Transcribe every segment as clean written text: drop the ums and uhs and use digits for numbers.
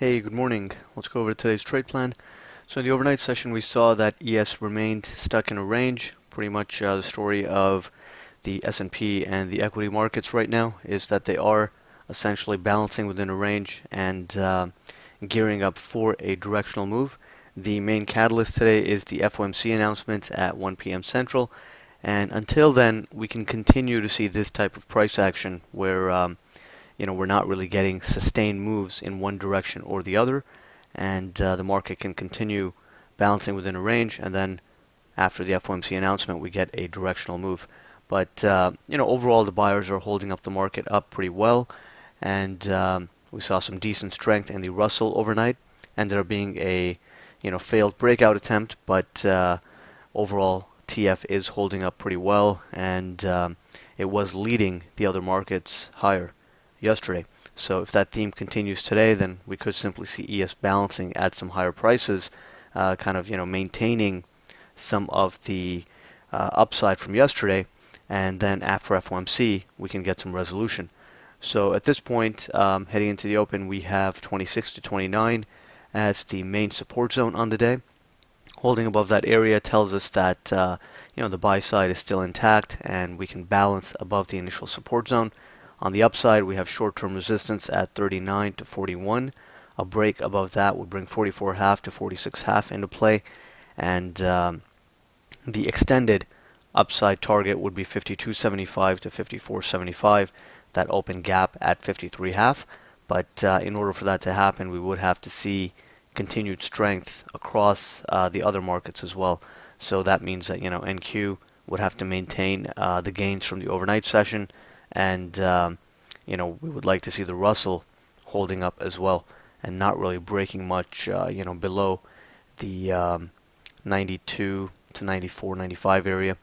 Hey, good morning. Let's go over today's trade plan. So in the overnight session, we saw that ES remained stuck in a range. Pretty much the story of the S&P and the equity markets right now is that they are essentially balancing within a range and gearing up for a directional move. The main catalyst today is the FOMC announcement at 1 p.m. Central, and until then, we can continue to see this type of price action where we're not really getting sustained moves in one direction or the other, and the market can continue balancing within a range, and then after the FOMC announcement, we get a directional move. But overall, the buyers are holding up the market up pretty well, and we saw some decent strength in the Russell overnight. Ended up being a failed breakout attempt, but overall TF is holding up pretty well, and it was leading the other markets higher yesterday. So if that theme continues today, then we could simply see ES balancing at some higher prices, maintaining some of the upside from yesterday, and then after FOMC, we can get some resolution. So at this point, heading into the open, we have 26 to 29 as the main support zone on the day. Holding above that area tells us that the buy side is still intact, and we can balance above the initial support zone. On the upside, we have short-term resistance at 39 to 41. A break above that would bring 44.5 to 46.5 into play, and the extended upside target would be 52.75 to 54.75. That open gap at 53.5. But in order for that to happen, we would have to see continued strength across the other markets as well. So that means that NQ would have to maintain the gains from the overnight session, and we would like to see the Russell holding up as well and not really breaking much below the 92 to 94, 95 area.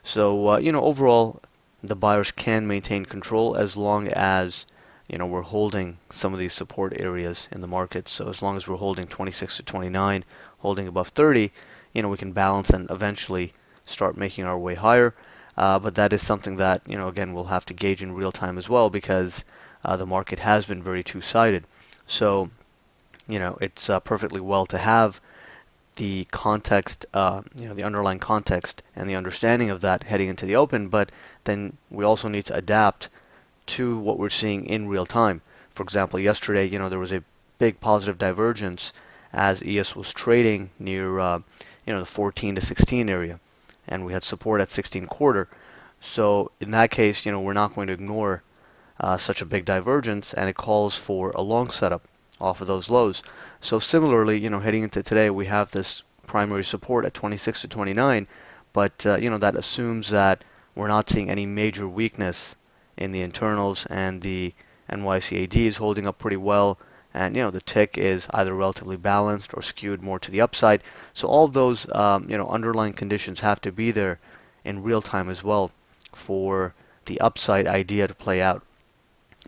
So overall, the buyers can maintain control as long as we're holding some of these support areas in the market. So as long as we're holding 26 to 29, holding above 30, we can balance and eventually start making our way higher. But that is something that, again, we'll have to gauge in real time as well, because the market has been very two-sided. So, it's perfectly well to have the context, the underlying context and the understanding of that heading into the open, but then we also need to adapt to what we're seeing in real time. For example, yesterday, there was a big positive divergence as ES was trading near, the 14 to 16 area, and we had support at 16 quarter. So in that case, we're not going to ignore such a big divergence, and it calls for a long setup off of those lows. So similarly, heading into today, we have this primary support at 26 to 29, but that assumes that we're not seeing any major weakness in the internals, and the NYCAD is holding up pretty well, and the tick is either relatively balanced or skewed more to the upside. So all of those underlying conditions have to be there in real time as well for the upside idea to play out.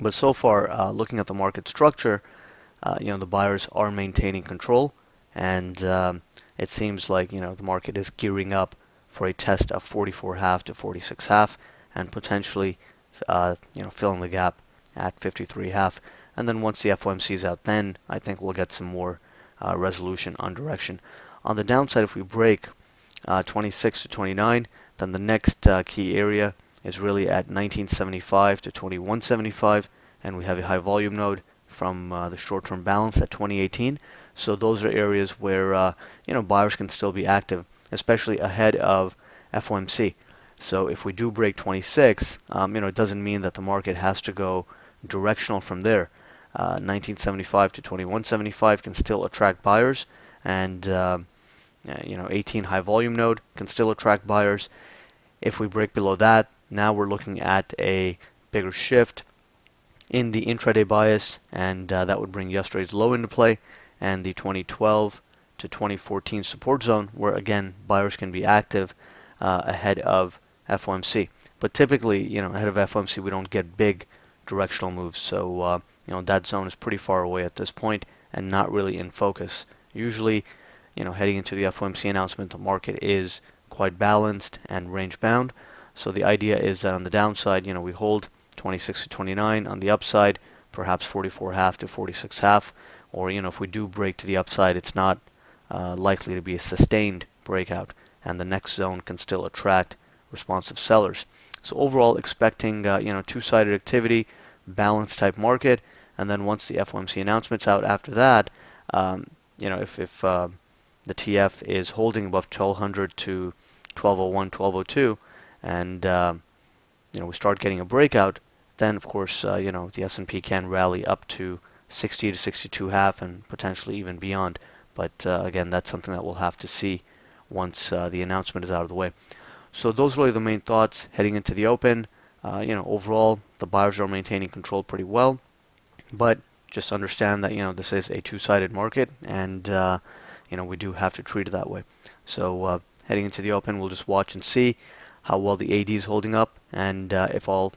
But so far, looking at the market structure, the buyers are maintaining control, and it seems like the market is gearing up for a test of 44.5 to 46.5, and potentially filling the gap at 53.5. And then once the FOMC is out, then I think we'll get some more resolution on direction. On the downside, if we break 26 to 29, then the next key area is really at 1975 to 2175, and we have a high volume node from the short-term balance at 2018. So those are areas where buyers can still be active, especially ahead of FOMC. So if we do break 26, it doesn't mean that the market has to go directional from there. 1975 to 2175 can still attract buyers, and 18 high volume node can still attract buyers. If we break below that, now we're looking at a bigger shift in the intraday bias, and that would bring yesterday's low into play, and the 2012 to 2014 support zone, where again buyers can be active ahead of FOMC. But typically, ahead of FOMC, we don't get big directional moves. So, that zone is pretty far away at this point and not really in focus. Usually, heading into the FOMC announcement, the market is quite balanced and range bound. So the idea is that on the downside, we hold 26 to 29. On the upside, perhaps 44.5 to 46.5. or if we do break to the upside, it's not likely to be a sustained breakout, and the next zone can still attract responsive sellers. So overall, expecting two-sided activity, balanced type market, and then once the FOMC announcement's out after that, if the TF is holding above 1200 to 1201, 1202, and we start getting a breakout, then of course the S&P can rally up to 60 to 62 half and potentially even beyond. But again, that's something that we'll have to see once the announcement is out of the way. So those are really the main thoughts heading into the open. Overall, the buyers are maintaining control pretty well, but just understand that this is a two-sided market, and we do have to treat it that way. So heading into the open, we'll just watch and see how well the AD is holding up, and if all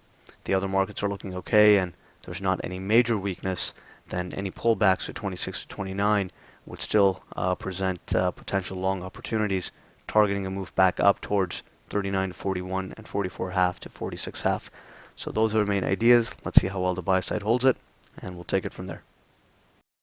the other markets are looking okay and there's not any major weakness, then any pullbacks to 26 to 29 would still present potential long opportunities, targeting a move back up towards 39 to 41 and 44 half to 46 half. So those are the main ideas. Let's see how well the buy side holds it, and we'll take it from there.